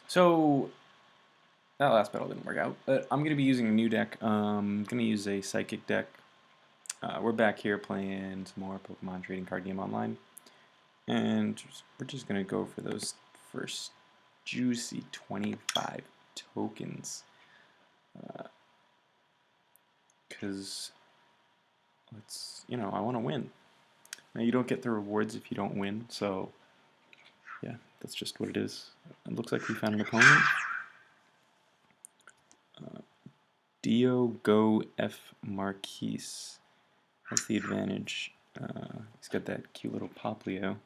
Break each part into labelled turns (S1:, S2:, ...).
S1: So that last battle didn't work out, but I'm gonna be using a new deck. I'm gonna use a psychic deck. We're back here playing some more Pokemon trading card game online, and we're just gonna go for those first juicy 25 tokens, because I want to win. Now you don't get the rewards if you don't win, so yeah, that's just what it is. It looks like we found an opponent. Dio Go F Marquise has the advantage. He's got that cute little Poplio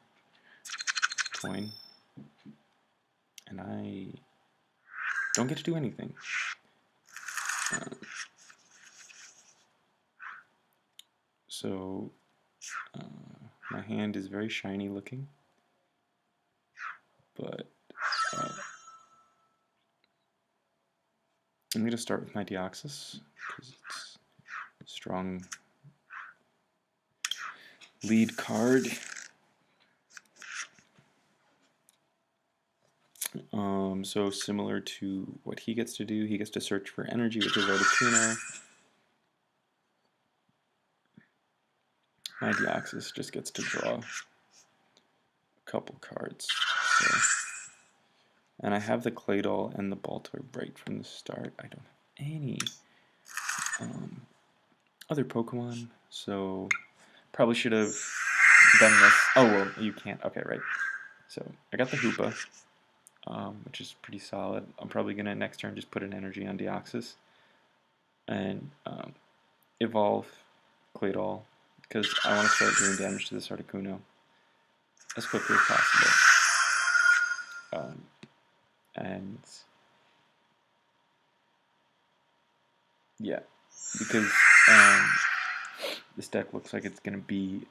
S1: coin, and I don't get to do anything. So my hand is very shiny looking, but I'm going to start with my Deoxys because it's a strong lead card. So similar to what he gets to do, he gets to search for energy with his Articuno. My Deoxys just gets to draw a couple cards. So. And I have the Claydol and the Baltoy right from the start. I don't have any other Pokemon, so probably should have done this. Oh, well, you can't. Okay, right. So I got the Hoopa, which is pretty solid. I'm probably going to next turn just put an energy on Deoxys and evolve Claydol because I want to start doing damage to this Articuno as quickly as possible. And yeah, because this deck looks like it's going to be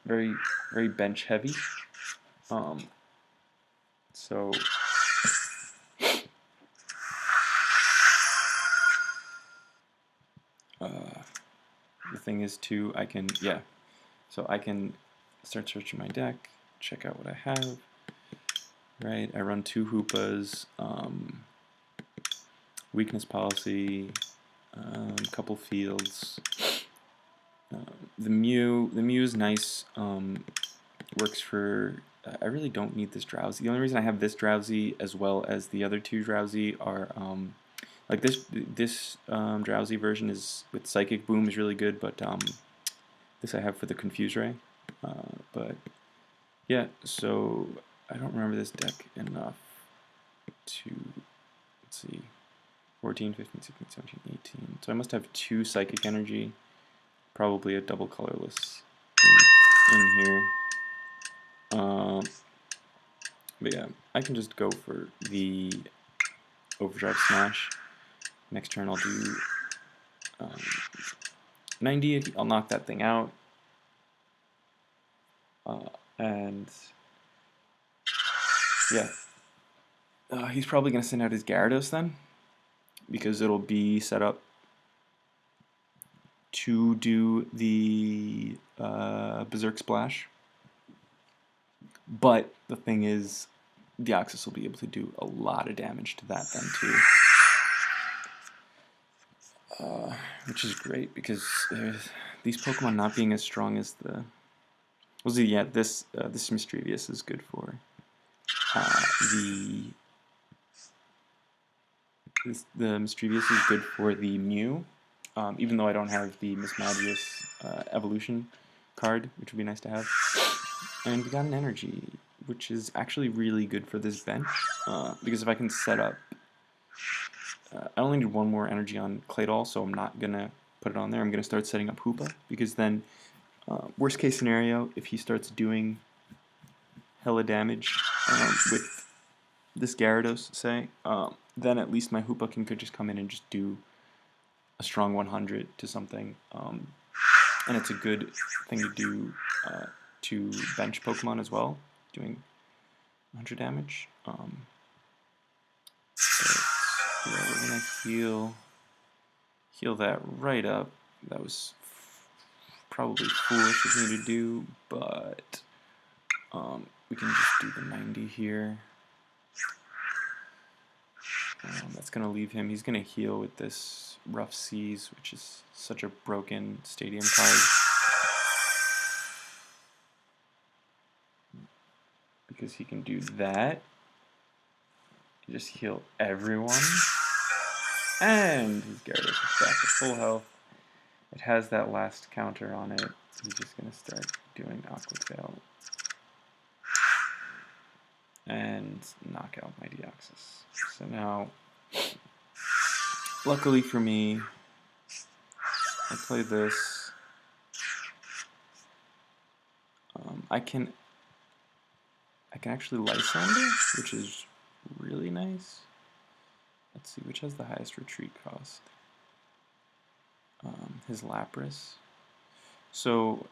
S1: very, very bench heavy. So the thing is too, I can start searching my deck, check out what I have. Right, I run 2 Hoopas, weakness policy, couple fields. The Mew is nice. Works for. I really don't need this Drowsy. The only reason I have this Drowsy as well as the other 2 Drowsy are like this Drowsy version is with Psychic Boom is really good, but this I have for the Confuse Ray. But yeah, so I don't remember this deck enough to, let's see, 14, 15, 16, 17, 18. So I must have 2 Psychic Energy, probably a double colorless in here. But yeah, I can just go for the Overdrive Smash. Next turn I'll do 90, I'll knock that thing out. And yeah, he's probably going to send out his Gyarados then, because it'll be set up to do the Berserk Splash. But the thing is, Deoxys will be able to do a lot of damage to that then too. Which is great, because these Pokemon not being as strong as the... Well, see, yeah, this Mischievous is good for the Mischievous is good for the Mew, even though I don't have the Mismagius evolution card, which would be nice to have. And we got an energy, which is actually really good for this bench, because if I can set up... I only need 1 more energy on Claydol, so I'm not going to put it on there. I'm going to start setting up Hoopa, because then, worst case scenario, if he starts doing hella damage with this Gyarados, say, then at least my Hoopa could just come in and just do a strong 100 to something. And it's a good thing to do to bench Pokemon as well, doing 100 damage. Yeah, we're gonna heal that right up. That was probably foolish of me to do, but we can just do the 90 here. That's going to leave him. He's going to heal with this Rough Seas, which is such a broken stadium card. Because he can do that. You just heal everyone. And his Gyarados is back to full health. It has that last counter on it. He's just going to start doing Aqua Tail. And knock out my Deoxys. So now, luckily for me, I play this. I can actually Lysander, which is really nice. Let's see, which has the highest retreat cost? His Lapras. So,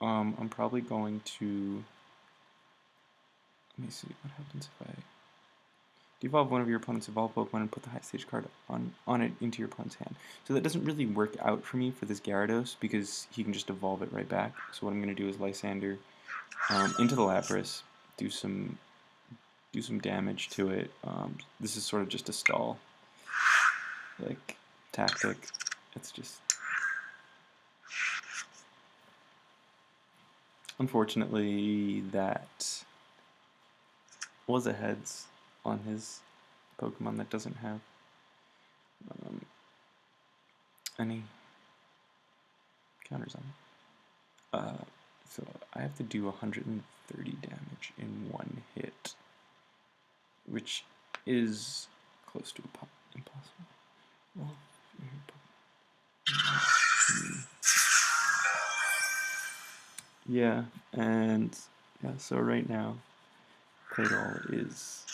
S1: I'm probably going to... Let me see, what happens if I devolve one of your opponent's evolved Pokemon and put the high stage card on it into your opponent's hand. So that doesn't really work out for me for this Gyarados because he can just evolve it right back. So what I'm going to do is Lysander into the Lapras, do some damage to it. This is sort of just a stall like tactic. It's just unfortunately that was a heads on his Pokemon that doesn't have any counters on it. So I have to do 130 damage in one hit, which is close to impossible. Well, yeah, and yeah, so right now Claydol is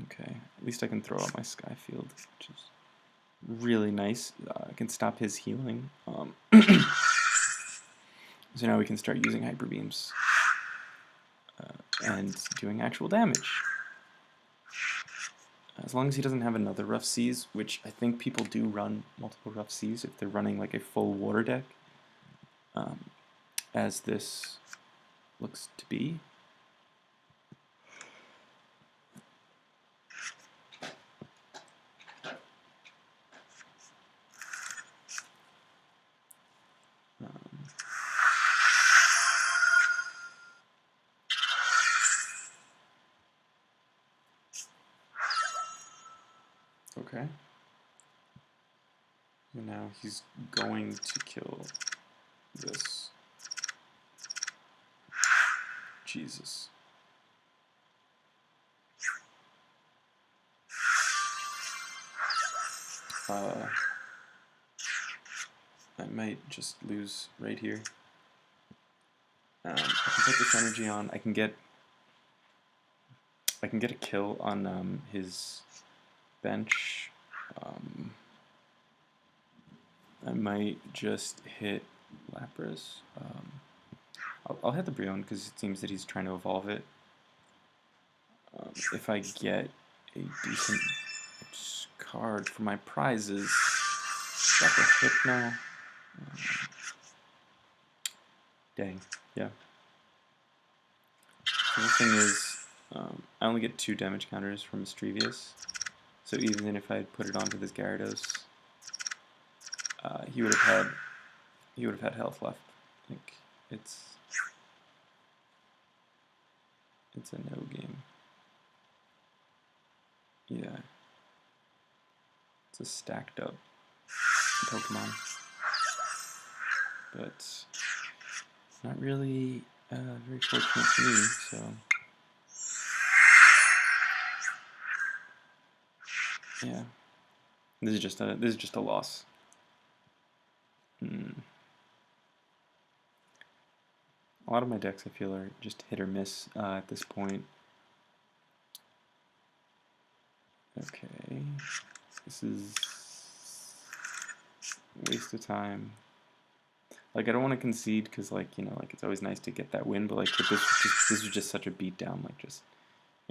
S1: okay. At least I can throw out my Skyfield, which is really nice. I can stop his healing. So now we can start using Hyper Beams and doing actual damage. As long as he doesn't have another Rough Seas, which I think people do run multiple Rough Seas if they're running like a full water deck, as this looks to be. Okay. And now he's going to kill this. Jesus. I might just lose right here. I can put this energy on. I can get a kill on his bench. I might just hit Lapras. I'll hit the Brionne because it seems that he's trying to evolve it. If I get a decent card for my prizes, got the Hypno. Dang, yeah. So the thing is, I only get 2 damage counters from Mischievous, so even if I had put it onto this Gyarados, he would have had health left. Like it's a no game. Yeah, it's a stacked up Pokemon, but not really very fortunate for me. So yeah, this is just a loss. A lot of my decks I feel are just hit or miss at this point. Okay, this is a waste of time. Like, I don't want to concede because, like, you know, like, it's always nice to get that win, but, like, with this is just such a beatdown, like, just,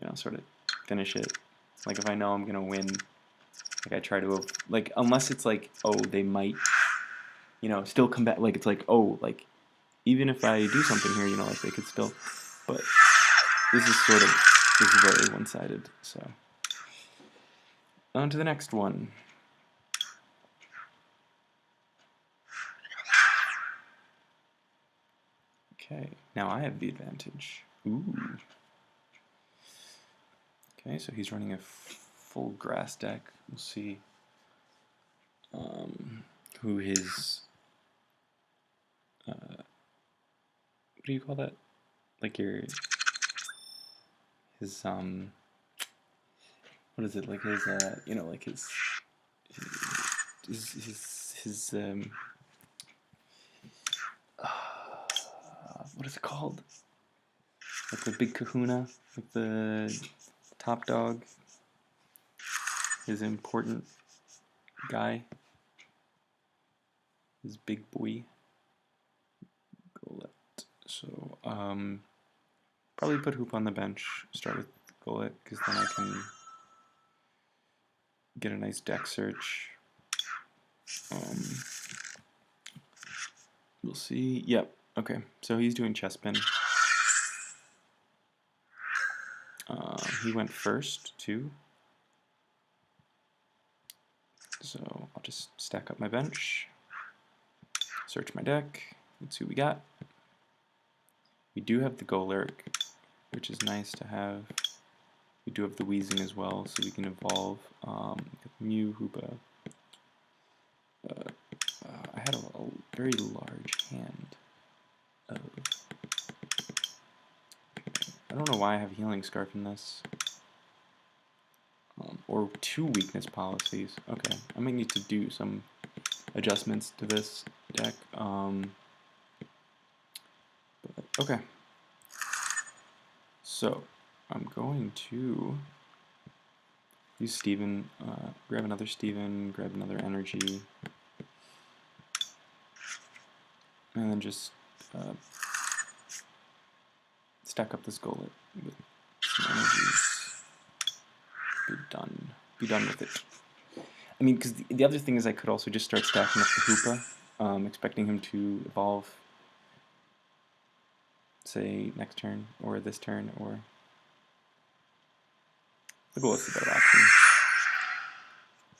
S1: you know, sort of finish it. Like, if I know I'm going to win, like, I try to, like, unless it's like, oh, they might, you know, still come back, like, it's like, oh, like, even if I do something here, you know, like, they could still, but this is sort of is very one-sided. So on to the next one. Okay, now I have the advantage. Ooh. Okay, so he's running a full grass deck. We'll see who his what do you call that? Like his what is it, like his you know, like his what is it called? Like the big kahuna, like the top dog, his important guy, his big boy. Golett. So probably put Hoop on the bench. Start with Golett because then I can get a nice deck search. We'll see. Yep. Okay. So he's doing Chespin. He went first too. So I'll just stack up my bench, search my deck. Let's see what we got. We do have the Golurk, which is nice to have. We do have the Weezing as well, so we can evolve. Mew, Hoopa. I had a very large hand of... I don't know why I have Healing Scarf in this. Or 2 weakness policies. Okay, I might need to do some adjustments to this deck. But, okay. So, I'm going to use Steven, grab another Steven, grab another energy, and then just stack up this Golett with some energies. Be done with it. I mean, because the other thing is I could also just start stacking up the Hoopa, expecting him to evolve, say, next turn, or this turn, or... The Golett's the better option.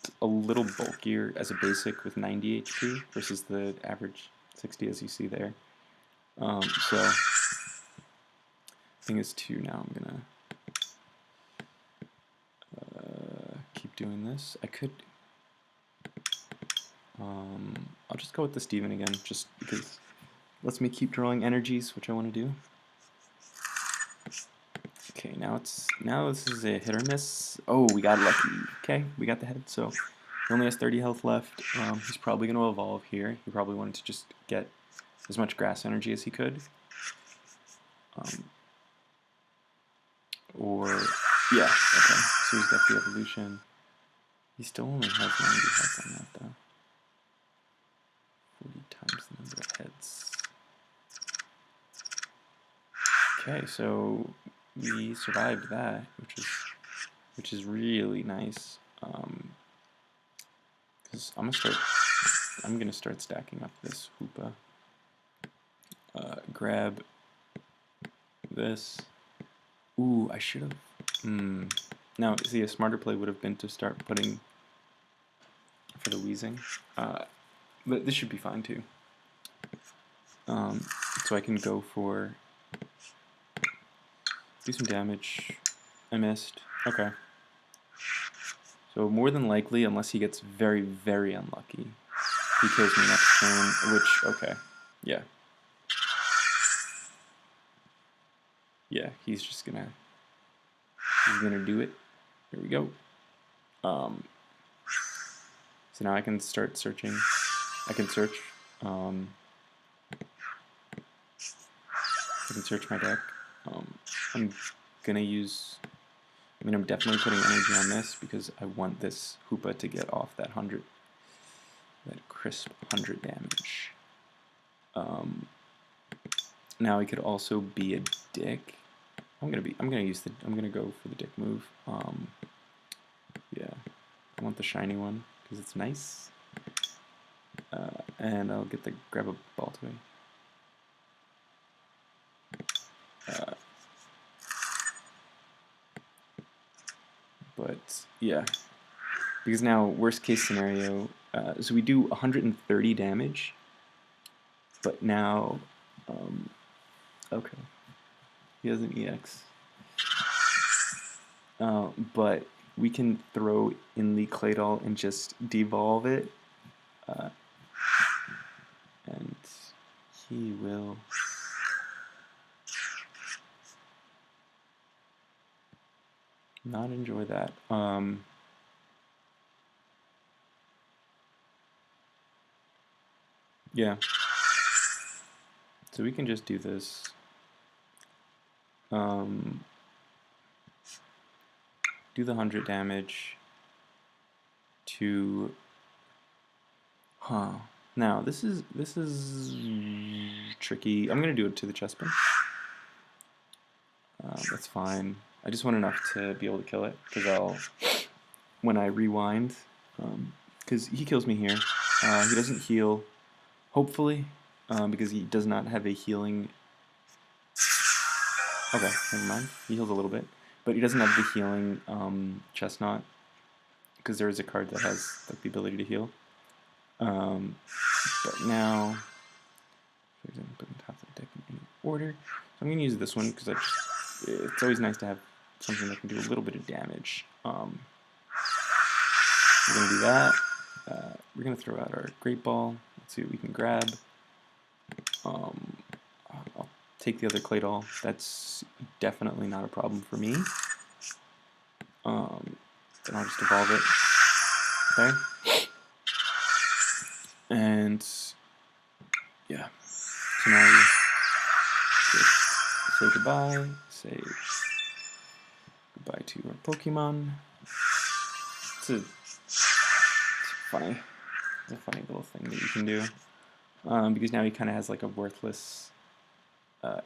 S1: It's a little bulkier as a basic with 90 HP versus the average 60 as you see there. So, thing is 2 now. I'm gonna keep doing this. I could... I'll just go with the Steven again, just because it lets me keep drawing energies, which I want to do. Okay, now this is a hit or miss. Oh, we got lucky. Okay, we got the head, so he only has 30 health left. He's probably going to evolve here. He probably wanted to just get as much grass energy as he could. Or, yeah, okay, so he's got the evolution. He still only has 90 health on that, though. 40 times the number of heads. Okay, so we survived that, which is really nice. Because I'm gonna start stacking up this Hoopa. Grab this. Ooh, I should have. Now, see, a smarter play would have been to start putting for the Weezing. But this should be fine too. So I can go for... do some damage. I missed. Okay. So more than likely, unless he gets very, very unlucky, he kills me next turn, which, okay. Yeah. Yeah, he's gonna do it. Here we go. So now I can start searching. I can search. I can search my deck. I'm gonna use... I mean, I'm definitely putting energy on this because I want this Hoopa to get off that crisp 100 damage. Now he could also be a dick. I'm gonna go for the dick move. Yeah, I want the shiny one because it's nice. And I'll grab a ball toy. But yeah, because now worst case scenario, so we do 130 damage, but now, okay, he has an EX, but we can throw in the Claydol and just devolve it, and he will not enjoy that. Yeah. So we can just do this. Do the 100 damage to. Now this is tricky. I'm gonna do it to the chest pin. That's fine. I just want enough to be able to kill it, because when I rewind, because he kills me here. He doesn't heal, hopefully, because he does not have a healing. Okay, never mind. He heals a little bit, but he doesn't have the healing chestnut, because there is a card that has like, the ability to heal. But now, for example, put on top of the deck in any order. So I'm going to use this one because it's always nice to have something that can do a little bit of damage. We're going to do that. We're going to throw out our Great Ball. Let's see what we can grab. I'll take the other Claydol. That's definitely not a problem for me. Then I'll just evolve it. Okay. And yeah. So now we just say goodbye. Say goodbye to our Pokemon. It's funny. It's a funny little thing that you can do. Because now he kind of has like a worthless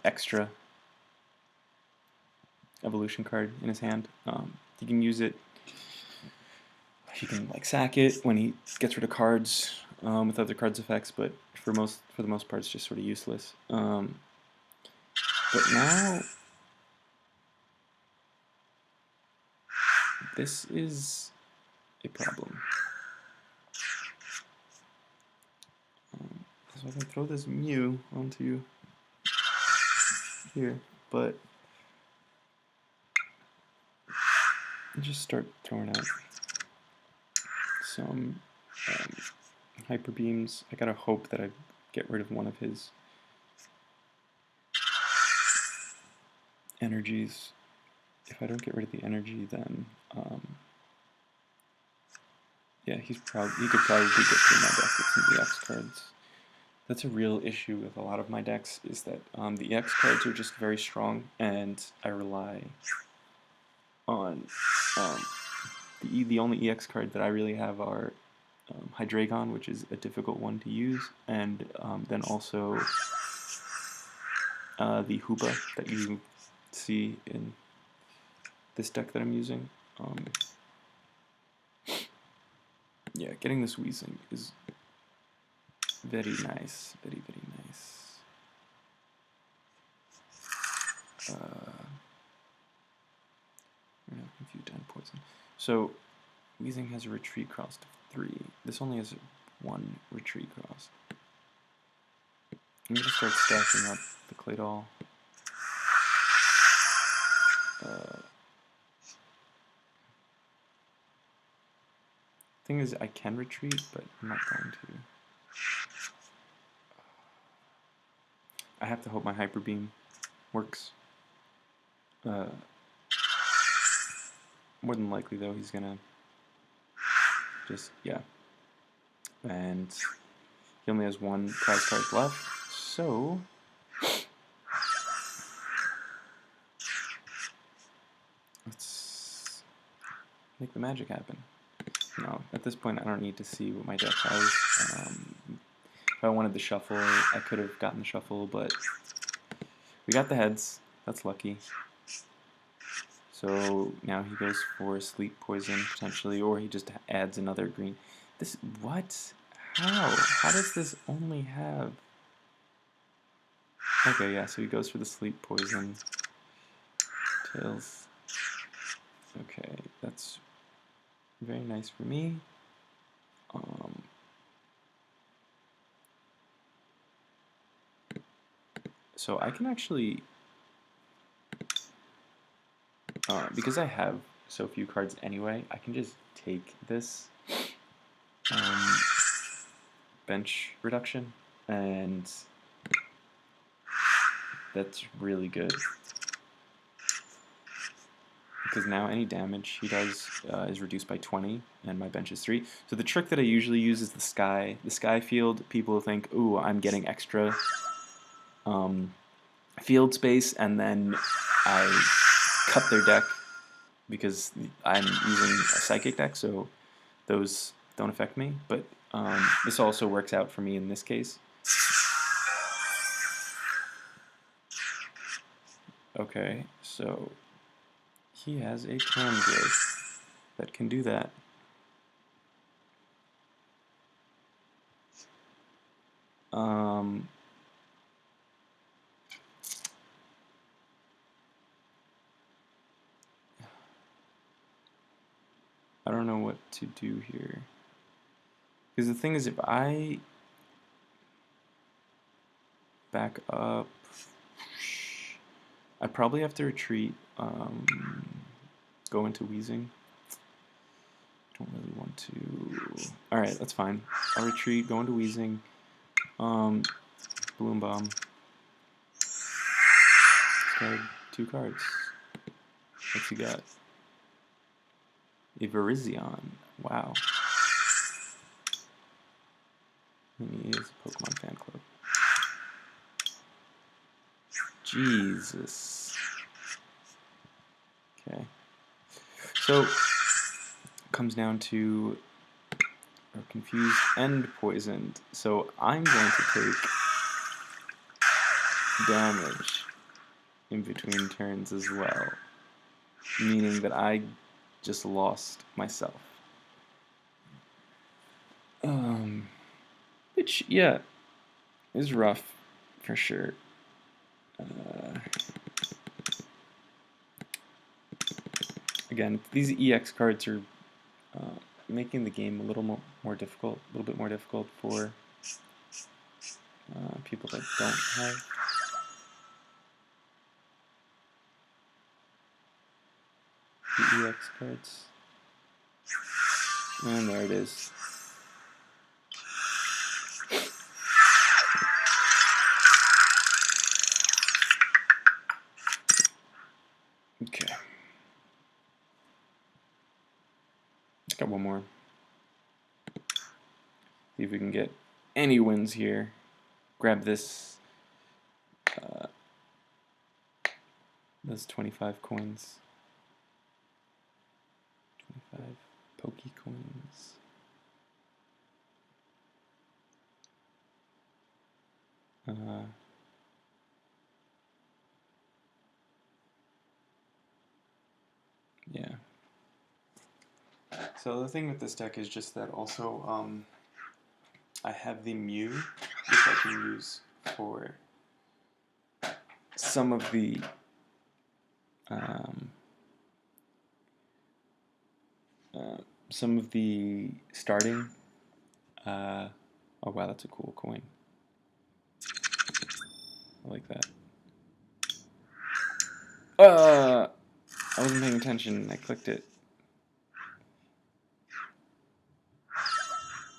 S1: extra evolution card in his hand. He can use it. He can like sack it when he gets rid of cards with other cards' effects, but for the most part, it's just sort of useless. But now this is a problem. So I can throw this Mew onto here, but just start throwing out some hyper beams. I gotta hope that I get rid of one of his energies. If I don't get rid of the energy, then yeah, he could probably get through my deck with some EX cards. That's a real issue with a lot of my decks, is that the EX cards are just very strong, and I rely on the only EX card that I really have are Hydreigon, which is a difficult one to use, and then also the Hoopa that you see in this deck that I'm using. Yeah, getting this Weezing is very nice, very nice. We're not confused on poison. So Weezing has a retreat cost of 3. This only has 1 retreat cost. I'm gonna start stacking up the Claydol. Thing is, I can retreat, but I'm not going to. I have to hope my Hyper Beam works. More than likely, though, he's gonna just, yeah. And he only has 1 prize card left, so let's make the magic happen. No, at this point I don't need to see what my deck has. If I wanted the shuffle, I could have gotten the shuffle, but we got the heads. That's lucky. So now he goes for sleep poison potentially, or he just adds another green. This, what? How? How does this only have? Okay, yeah, so he goes for the sleep poison. Tails. Okay, that's Very nice for me. So I can actually, because I have so few cards anyway, I can just take this bench reduction, and that's really good. Because now any damage he does is reduced by 20, and my bench is 3. So the trick that I usually use is the sky field. People think, ooh, I'm getting extra field space, and then I cut their deck because I'm using a psychic deck, so those don't affect me. But this also works out for me in this case. Okay, so he has a Cam Growth that can do that. I don't know what to do here. Because the thing is, if I back up, I probably have to retreat, go into Wheezing. Don't really want to. Alright, that's fine. I'll retreat, go into Wheezing, Bloom Bomb. Discard 2 cards. What's he got? A Virizion. Wow. And he is a Pokemon fan club. Jesus. Okay. So, comes down to confused and poisoned. So I'm going to take damage in between turns as well, meaning that I just lost myself. Which, yeah, is rough for sure. Again, these EX cards are making the game a little more difficult, a little bit more difficult for people that don't have the EX cards. And there it is. Okay. Got one more. See if we can get any wins here. Grab this. Those 25 coins. 25 Poke coins. Yeah. So the thing with this deck is just that also I have the Mew, which I can use for some of the starting. Oh wow, that's a cool coin. I like that. I wasn't paying attention. I clicked it.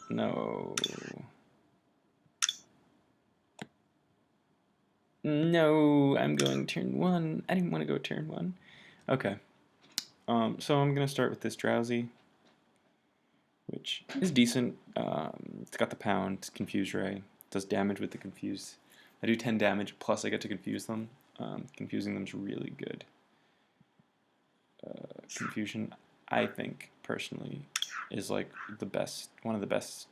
S1: No. No, I'm going turn 1. I didn't want to go turn 1. Okay. So I'm going to start with this Drowsy, which is decent. It's got the pound, it's Confuse Ray. Does damage with the Confuse. I do 10 damage, plus I get to confuse them. Confusing them is really good. Confusion, I think, personally, is like the best, one of the best.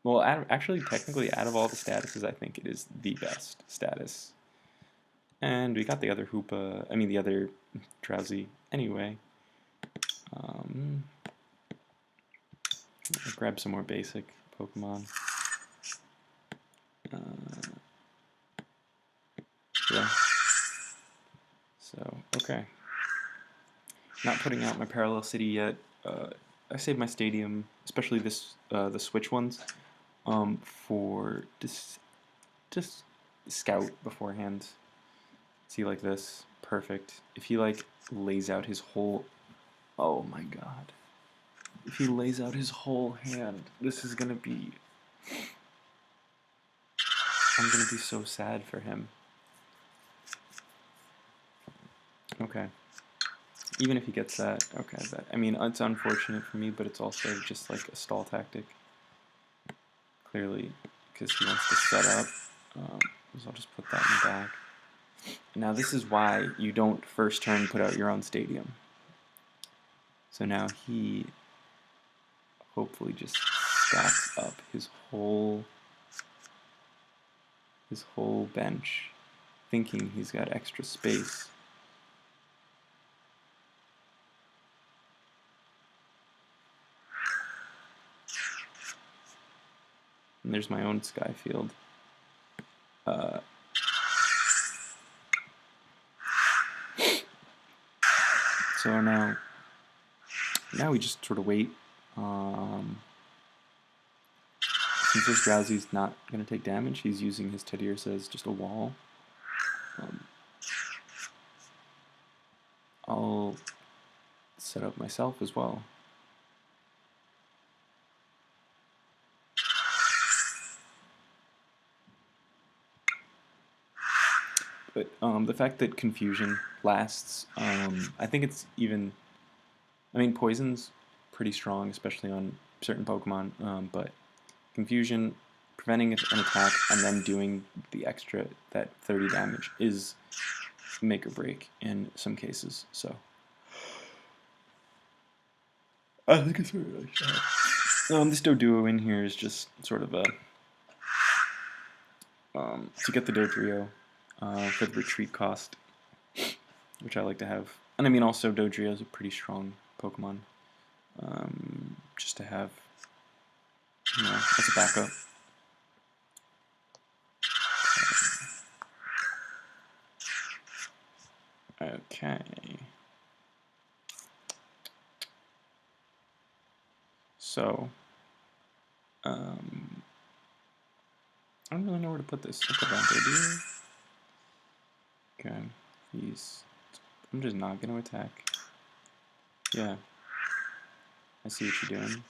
S1: Well, actually, technically, out of all the statuses, I think it is the best status. And we got the other the other Drowsy anyway. I'll grab some more basic Pokemon. Yeah. So, okay. not putting out my Parallel City yet. I saved my stadium, especially the Switch ones, for just scout beforehand. See, like this, perfect. If he like lays out his whole, oh my god, if he lays out his whole hand, this is gonna be. I'm gonna be so sad for him. Okay. Even if he gets that, okay, I mean, it's unfortunate for me, but it's also just like a stall tactic. Clearly, because he wants to set up. So I'll just put that in the back. Now this is why you don't first turn put out your own stadium. So now he hopefully just stacks up his whole bench, thinking he's got extra space. And there's my own sky field. So now we just sort of wait. Since this Drowsy's not going to take damage, he's using his Teddy Ursa as just a wall. I'll set up myself as well. But the fact that Confusion lasts, I think it's even... I mean, Poison's pretty strong, especially on certain Pokemon, but Confusion, preventing an attack and then doing the extra, that 30 damage, is make or break in some cases, so... I think it's really shot. This Doduo in here is just sort of a... to get the Dodrio for the retreat cost, which I like to have. And I mean, also, Dodrio is a pretty strong Pokemon, just to have, you know, as a backup. Okay. So, I don't really know where to put this. I'll put it on Dodrio. Okay, I'm just not going to attack. Yeah. I see what you're doing.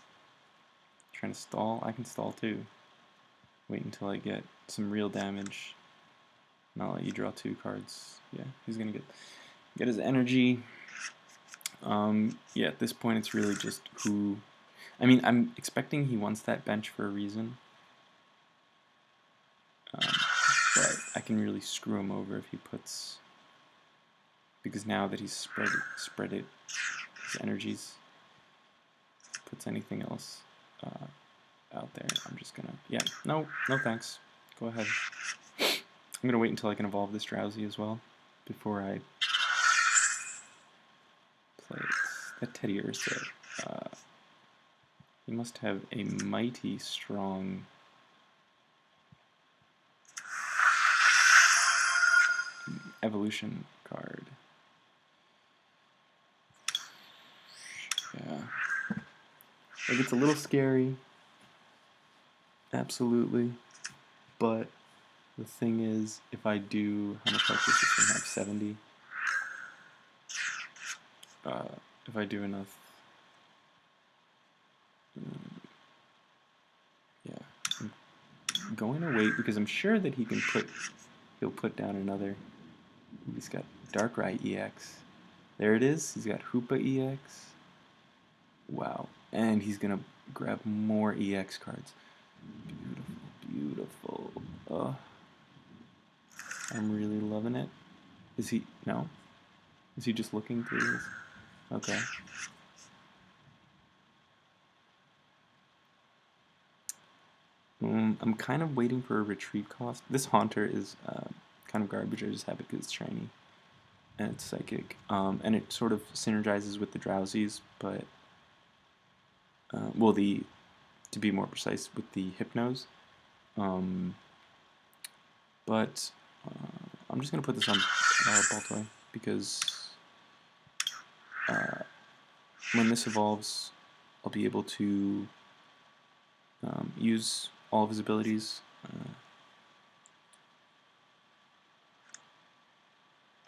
S1: Trying to stall? I can stall too. Wait until I get some real damage. And I'll let you draw 2 cards. Yeah, he's going to get his energy. Yeah, at this point it's really just who... I mean, I'm expecting he wants that bench for a reason. But I can really screw him over if he puts... Because now that he's spread it, his energies, puts anything else out there, I'm just gonna... Yeah, no thanks. Go ahead. I'm gonna wait until I can evolve this Drowsy as well, before I play it. That Teddy Ursa. He must have a mighty strong... evolution card. Yeah. Like, it's a little scary. Absolutely. But the thing is, if I do... How much health does this thing have? 70? If I do enough... yeah. I'm going to wait because I'm sure that he'll put down another... He's got Darkrai EX. There it is. He's got Hoopa EX. Wow. And he's going to grab more EX cards. Beautiful, beautiful. I'm really loving it. Is he... No? Is he just looking through this? Okay. I'm kind of waiting for a retreat cost. This Haunter is kind of garbage. I just have it because it's shiny. And it's psychic. And it sort of synergizes with the Drowsies, but... well, to be more precise, with the Hypnos. But I'm just going to put this on Baltoy because when this evolves, I'll be able to use all of his abilities.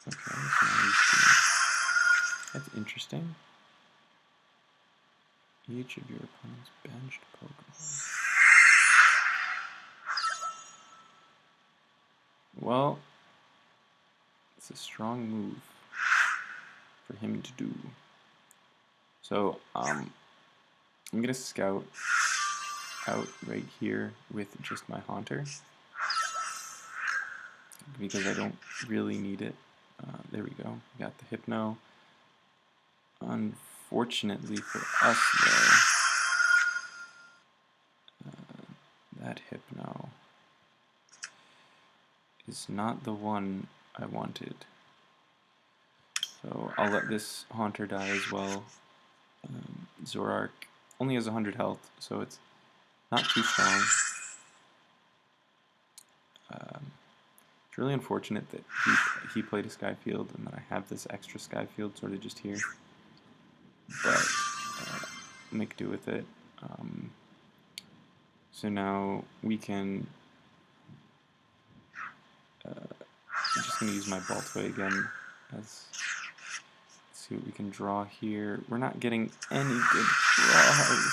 S1: Okay, so that's interesting. Each of your opponent's benched Pokemon. Well, it's a strong move for him to do. So, I'm gonna scout out right here with just my Haunter because I don't really need it. There we go. Got the Hypno. Unfortunately for us, though, that Hypno is not the one I wanted. So I'll let this Haunter die as well. Zorark only has 100 health, so it's not too strong. It's really unfortunate that he played a Skyfield and that I have this extra Skyfield sort of just here. But make do with it. So now we can. I'm just going to use my Baltoy again. Let's see what we can draw here. We're not getting any good draws.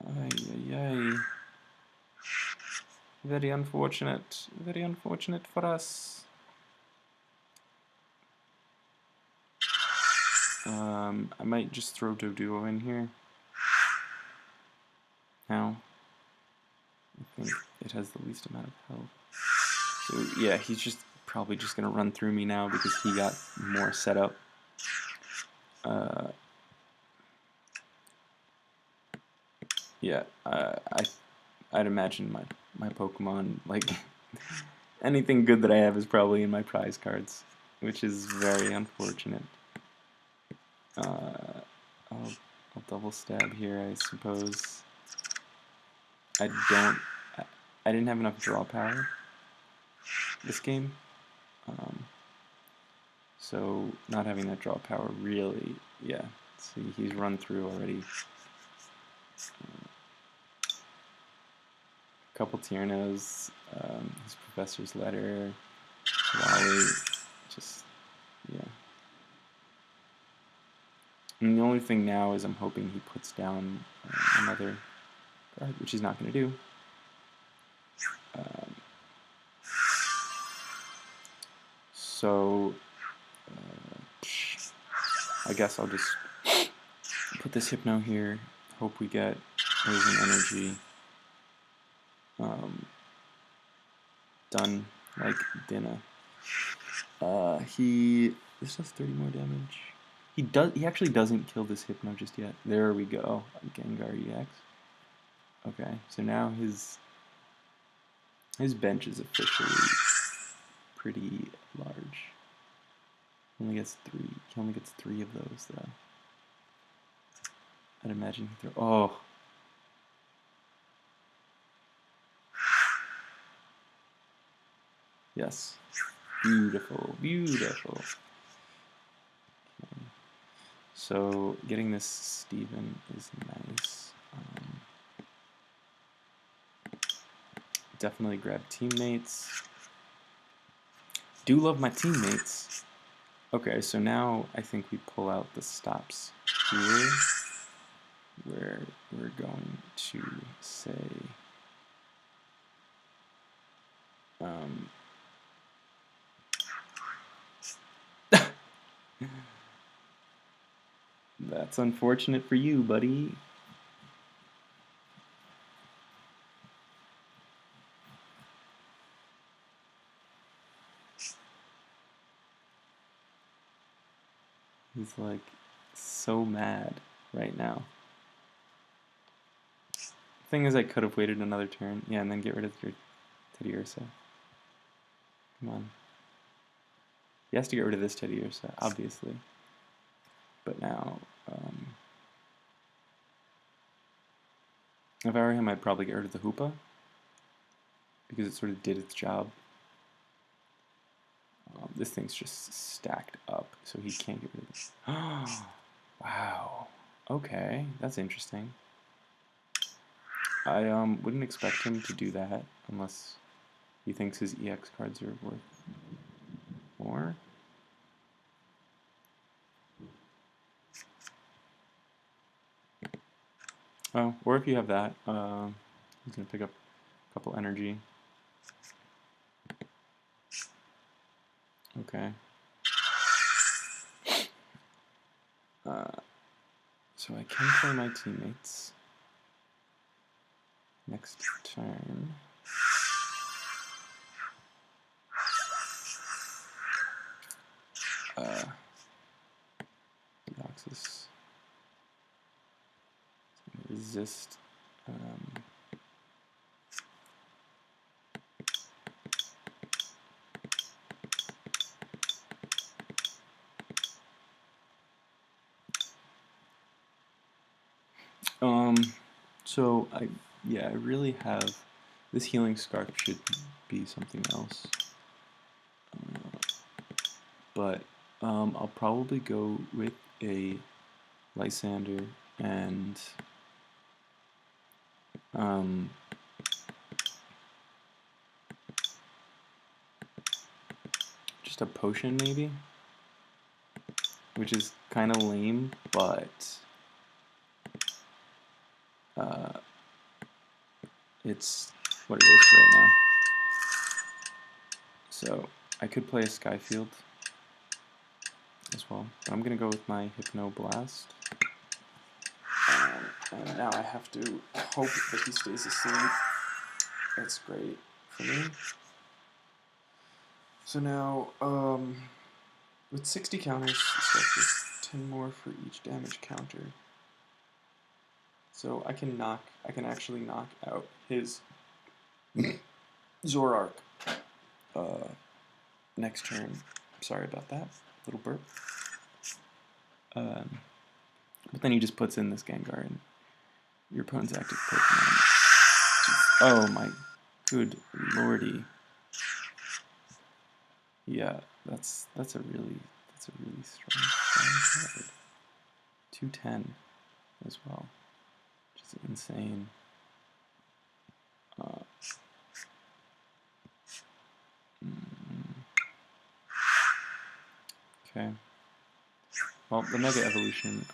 S1: Ay, ay, ay. Very unfortunate. Very unfortunate for us. I might just throw Doduo in here. Now, I think it has the least amount of health. So yeah, he's just probably just gonna run through me now because he got more setup. Yeah, I'd imagine my Pokemon, like anything good that I have is probably in my prize cards, which is very unfortunate. I'll double stab here, I suppose. I didn't have enough draw power this game, so not having that draw power really, yeah. See, he's run through already. A couple Tiernos, his Professor's Letter, Wally, just, yeah. And the only thing now is I'm hoping he puts down another card, which he's not going to do. So, I guess I'll just put this Hypno here, hope we get Poison Energy done like Dinah. This does 30 more damage. He actually doesn't kill this Hypno just yet. There we go. Gengar EX. Okay, so now his bench is officially pretty large. He only gets three of those though. I'd imagine he throw. Oh. Yes. Beautiful, beautiful. Okay. So getting this Steven is nice. Definitely grab teammates. Do love my teammates. Okay, so now I think we pull out the stops here, where we're going to say, that's unfortunate for you, buddy. He's like so mad right now. Thing is, I could have waited another turn. Yeah, and then get rid of your Teddiursa. Come on. He has to get rid of this Teddiursa, obviously. But now, if I were him, I'd probably get rid of the Hoopa, because it sort of did its job. This thing's just stacked up, so he can't get rid of it. Wow. Okay, that's interesting. I wouldn't expect him to do that unless he thinks his EX cards are worth more. Oh, or if you have that, he's gonna pick up a couple energy. Okay. So I can play my teammates next turn. Deoxys. Resist. So I really have this healing scarf should be something else, but I'll probably go with a Lysander and just a potion maybe, which is kind of lame, but it's what it is right now. So I could play a Skyfield as well, but I'm gonna go with my Hypno Blast. And now I have to hope that he stays asleep. That's great for me. So now, with 60 counters, so that's just 10 more for each damage counter. So I can actually knock out his Zorark next turn. Sorry about that, little burp. But then he just puts in this Gengar and your opponent's active Pokemon. Oh my good lordy. Yeah, that's a really strong card. 210 as well, which is insane. Okay. Well, the Mega Evolution,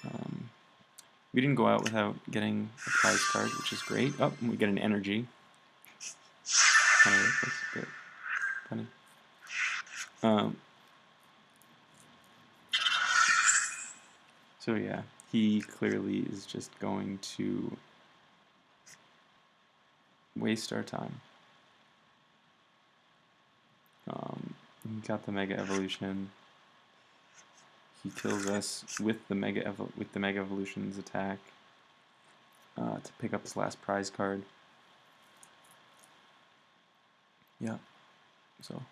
S1: we didn't go out without getting a prize card, which is great. Oh, and we get an energy. Kind of worthless, but funny. So yeah, he clearly is just going to waste our time. He got the Mega Evolution. He kills us with the Mega Evolution's attack to pick up his last prize card. Yeah, so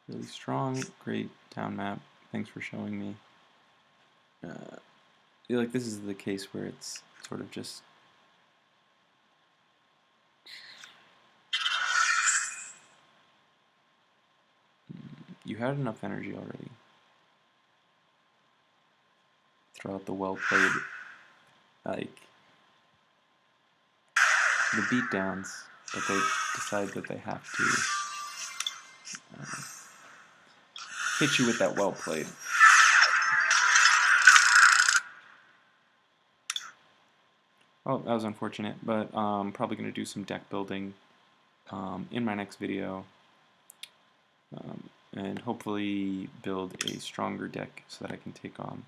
S1: really strong, great town map. Thanks for showing me. Like this is the case where it's sort of just you had enough energy already. Throw out the well played, like the beatdowns, but they decide that they have to hit you with that well played. Oh, that was unfortunate, but I'm probably going to do some deck building in my next video, and hopefully build a stronger deck so that I can take on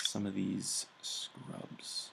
S1: some of these scrubs.